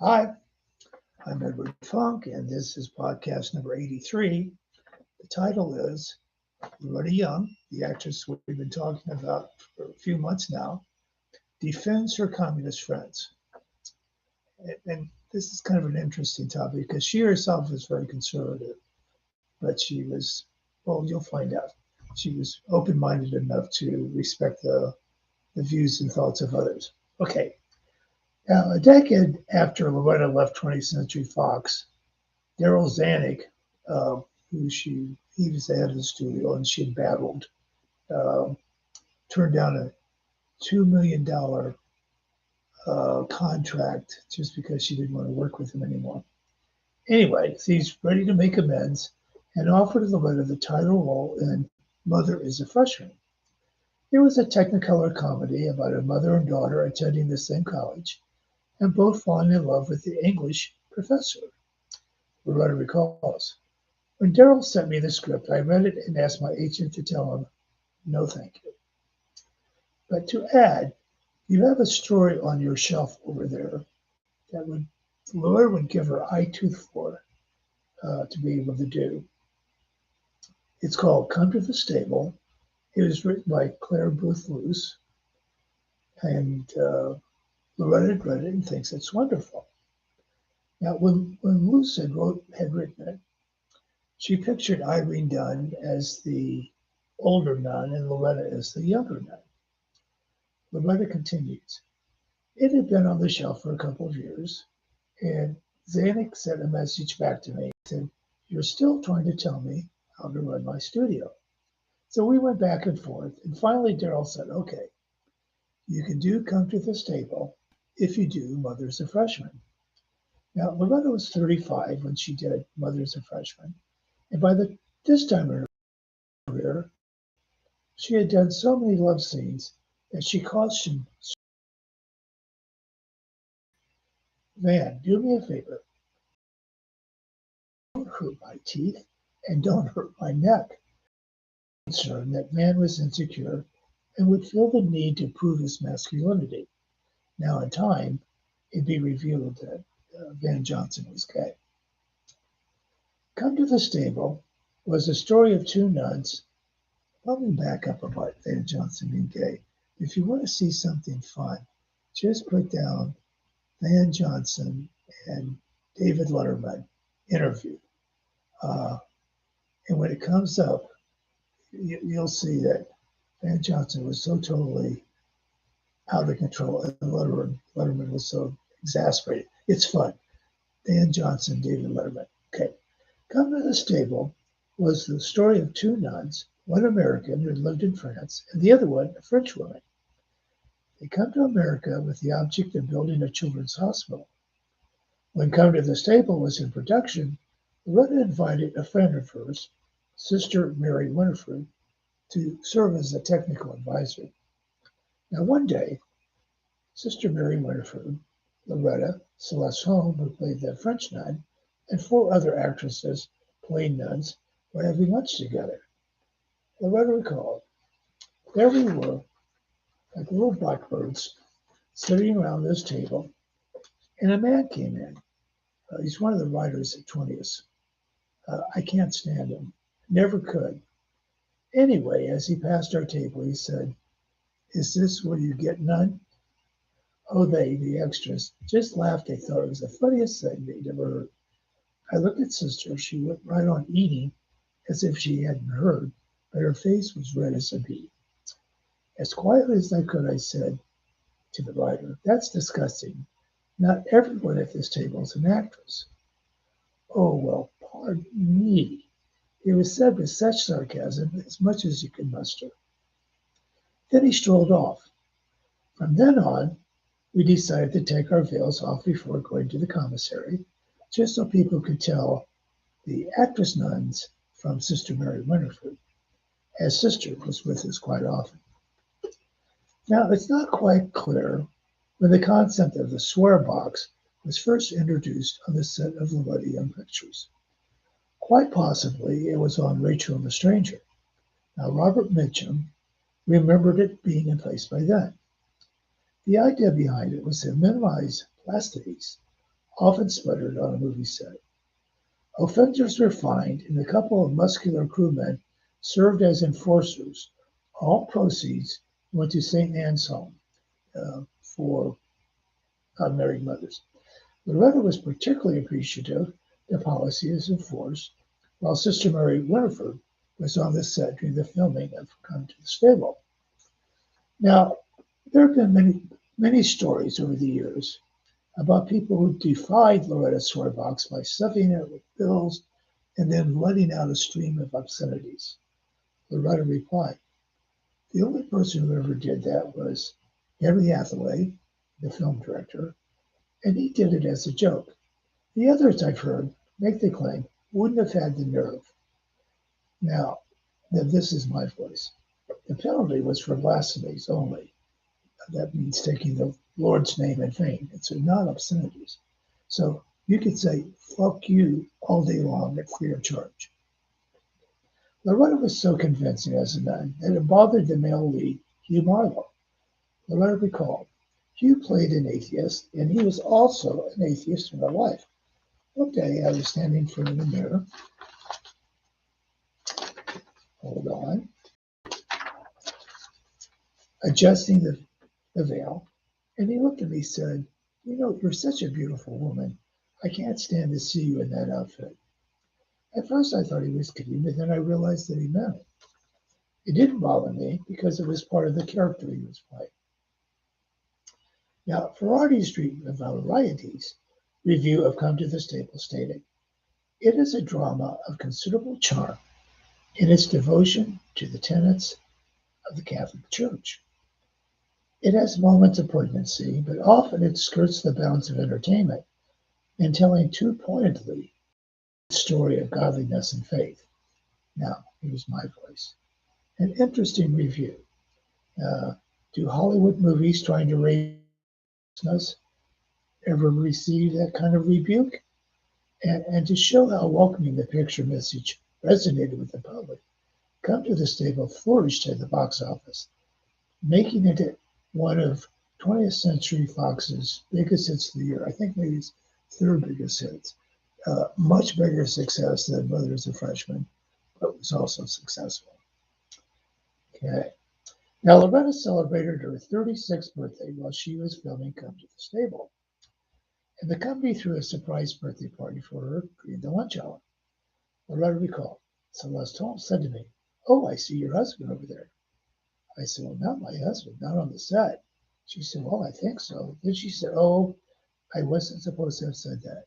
Hi, I'm Edward Funk, and this is podcast number 83. The title is Loretta Young, the actress we've been talking about for a few months now, defends her communist friends. And this is kind of an interesting topic because she herself is very conservative, but she was, well, you'll find out. She was open minded enough to respect the views and thoughts of others. Okay, now a decade after Loretta left 20th Century Fox, Daryl Zanuck, who he was the head of the studio, and she had battled, uh, turned down a $2 million contract just because she didn't want to work with him anymore. Anyway, he's ready to make amends and offered Loretta the title role in Mother is a Freshman. It was a Technicolor comedy about a mother and daughter attending the same college and both falling in love with the English professor. Loretta recalls. When Daryl sent me the script, I read it and asked my agent to tell him, no thank you. But to add, you have a story on your shelf over there that Laura would give her eye tooth for to be able to do. It's called Come to the Stable. It was written by Claire Booth Luce, and Loretta had read it and thinks it's wonderful. Now, when Luce had written it, she pictured Irene Dunn as the older nun and Loretta as the younger nun. Loretta continues. It had been on the shelf for a couple of years, and Zanuck sent a message back to me and said, you're still trying to tell me how to run my studio. So we went back and forth, and finally Daryl said, okay, you can do Come to the Stable if you do Mother's a Freshman. Now, Loretta was 35 when she did Mother's a Freshman, and by this time in her career, she had done so many love scenes that she cautioned Van, do me a favor, don't hurt my teeth and don't hurt my neck. Concerned that Van was insecure and would feel the need to prove his masculinity. Now, in time, it'd be revealed that Van Johnson was gay. Come to the Stable was the story of two nuns. Let me back up about Van Johnson being gay. If you want to see something fun, just put down Van Johnson and David Letterman interview. And when it comes up, you'll see that Van Johnson was so totally out of control, and Letterman was so exasperated. It's fun. Van Johnson, David Letterman. Okay. Come to the Stable was the story of two nuns, one American who lived in France, and the other one a French woman. They come to America with the object of building a children's hospital. When Come to the Stable was in production, Loretta invited a friend of hers, Sister Mary Winifred, to serve as a technical advisor. Now, one day, Sister Mary Winifred, Loretta, Celeste Holm, who played the French nun, and four other actresses playing nuns, were having lunch together. Loretta recalled, there we were, like little blackbirds, sitting around this table, and a man came in. He's one of the writers at 20th. I can't stand him. Never could. Anyway, as he passed our table, he said, is this where you get none? Oh, the extras, just laughed. They thought it was the funniest thing they'd ever heard. I looked at Sister. She went right on eating as if she hadn't heard, but her face was red as a beet. As quietly as I could, I said to the writer, that's disgusting. Not everyone at this table is an actress. Oh, well, pardon me. It was said with such sarcasm, as much as you could muster. Then he strolled off. From then on, we decided to take our veils off before going to the commissary, just so people could tell the actress nuns from Sister Mary Winifred, as Sister was with us quite often. Now, it's not quite clear when the concept of the swear box was first introduced on the set of Loretta Young Pictures. Quite possibly, it was on Rachel and the Stranger. Now, Robert Mitchum remembered it being in place by then. The idea behind it was to minimize plastics often sputtered on a movie set. Offenders were fined, and a couple of muscular crewmen served as enforcers. All proceeds went to St. Anne's Home for unmarried mothers. Loretta was particularly appreciative the policy is enforced, while Sister Mary Winifred was on the set during the filming of Come to the Stable. Now, there have been many stories over the years about people who defied Loretta's swearbox by stuffing it with pills and then letting out a stream of obscenities. Loretta replied, "The only person who ever did that was Henry Hathaway, the film director, and he did it as a joke. The others I've heard make the claim wouldn't have had the nerve." Now, this is my voice. The penalty was for blasphemies only. That means taking the Lord's name in vain. It's not obscenities. So you could say, "fuck you" all day long at free of charge. Loretta was so convincing as a nun that it bothered the male lead, Hugh Marlowe. Loretta recalled, "Hugh played an atheist, and he was also an atheist in real life. One day I was standing in front of the mirror. Hold on. Adjusting the veil, and he looked at me and said, 'You know, you're such a beautiful woman. I can't stand to see you in that outfit.' At first I thought he was kidding, but then I realized that he meant it. It didn't bother me because it was part of the character he was playing." Now, Variety's review of Come to the Stable stated, "It is a drama of considerable charm in its devotion to the tenets of the Catholic Church. It has moments of poignancy, but often it skirts the bounds of entertainment in telling too pointedly the story of godliness and faith." Now, here's my voice. An interesting review. Do Hollywood movies trying to raise us ever receive that kind of rebuke? And to show how welcoming the picture message resonated with the public, Come to the Stable flourished at the box office, making it one of 20th Century Fox's biggest hits of the year. I think maybe its third biggest hits. Much bigger success than Mother as a Freshman, but was also successful. Okay. Now, Loretta celebrated her 36th birthday while she was filming Come to the Stable, and the company threw a surprise birthday party for her during the lunch hour. Loretta recalled, "Celeste Holmes said to me, 'Oh, I see your husband over there.' I said, 'Well, not my husband, not on the set.' She said, 'Well, I think so.' Then she said, 'Oh, I wasn't supposed to have said that.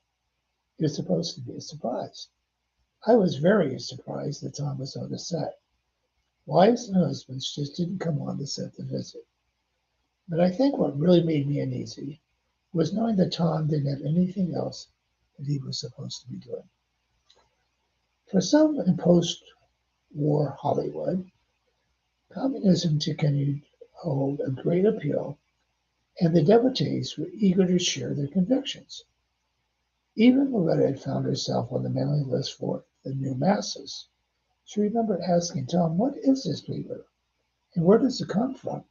It was supposed to be a surprise.' I was very surprised that Tom was on the set. Wives and husbands just didn't come on the set to visit. But I think what really made me uneasy was knowing that Tom didn't have anything else that he was supposed to be doing." For some in post-war Hollywood, communism continued to hold a great appeal, and the devotees were eager to share their convictions. Even Loretta had found herself on the mailing list for the New Masses. She remembered asking Tom, "What is this paper, and where does it come from?"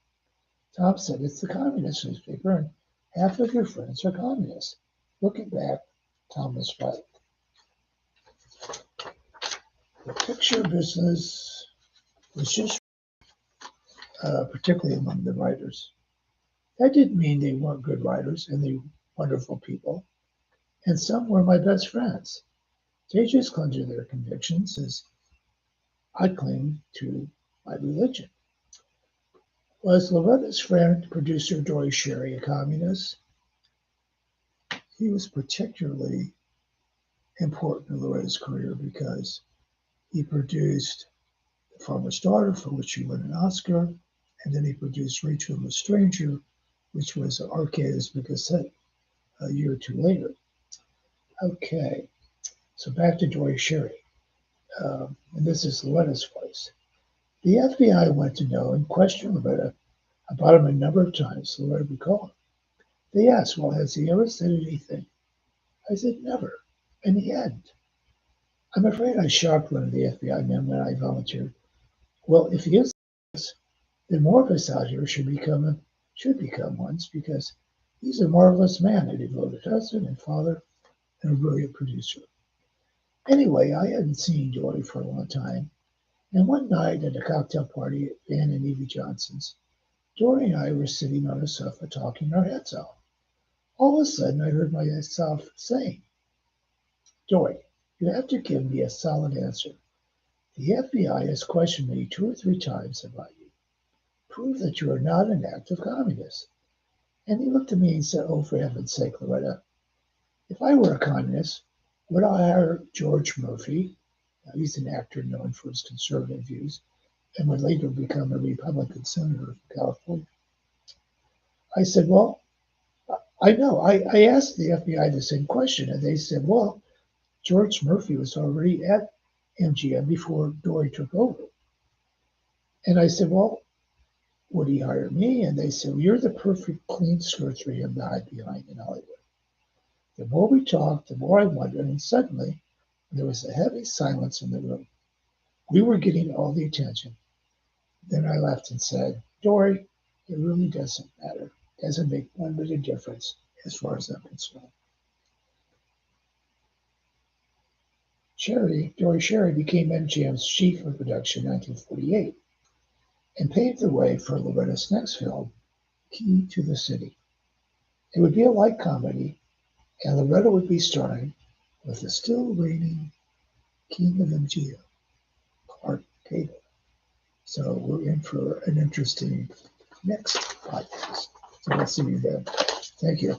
Tom said, "It's the communist newspaper, and half of your friends are communists." Looking back, Tom was right. The picture business was just, particularly among the writers. That didn't mean they weren't good writers and they were wonderful people, and some were my best friends. They just clung to their convictions as I cling to my religion. Was Loretta's friend, producer Dory Sherry, a communist? He was particularly important in Loretta's career because he produced The Farmer's Daughter, for which he won an Oscar, and then he produced Rachel and the Stranger, which was Arcade's biggest hit a year or two later. Okay, so back to Dory Sherry, and this is Loretta's voice. "The FBI went to know and questioned Loretta about him a number of times," Loretta recalled. "They asked, 'Well, has he ever said anything?' I said, 'Never,' and he hadn't. I'm afraid I shocked one of the FBI men when I volunteered. 'Well, if he is, then more of us out here should become ones because He's a marvelous man, a devoted husband and father, and a brilliant producer. Anyway, I hadn't seen Dory for a long time, and one night at a cocktail party at Van and Evie Johnson's, Dory and I were sitting on a sofa talking our heads off. All of a sudden, I heard myself saying, Dory, you have to give me a solid answer. The FBI has questioned me 2 or 3 times about you. Prove that you are not an active communist. And he looked at me and said, oh, for heaven's sake, Loretta, if I were a communist, would I hire George Murphy? He's an actor known for his conservative views and would later become a Republican senator from California. I said, well, I know. I asked the FBI the same question, and they said, well, George Murphy was already at MGM before Dory took over. And I said, well, would he hire me? And they said, well, you're the perfect clean skirt for him to hide behind in Hollywood. The more we talked, the more I wondered, and suddenly there was a heavy silence in the room. We were getting all the attention. Then I laughed and said, Dory, it really doesn't matter. It doesn't make one bit of difference as far as I'm concerned. Dory Sherry became MGM's chief of production in 1948 and paved the way for Loretta's next film, Key to the City. It would be a light comedy, and Loretta would be starring with the still reigning king of MGM, Clark Gable. So we're in for an interesting next podcast. So let's see you then. Thank you.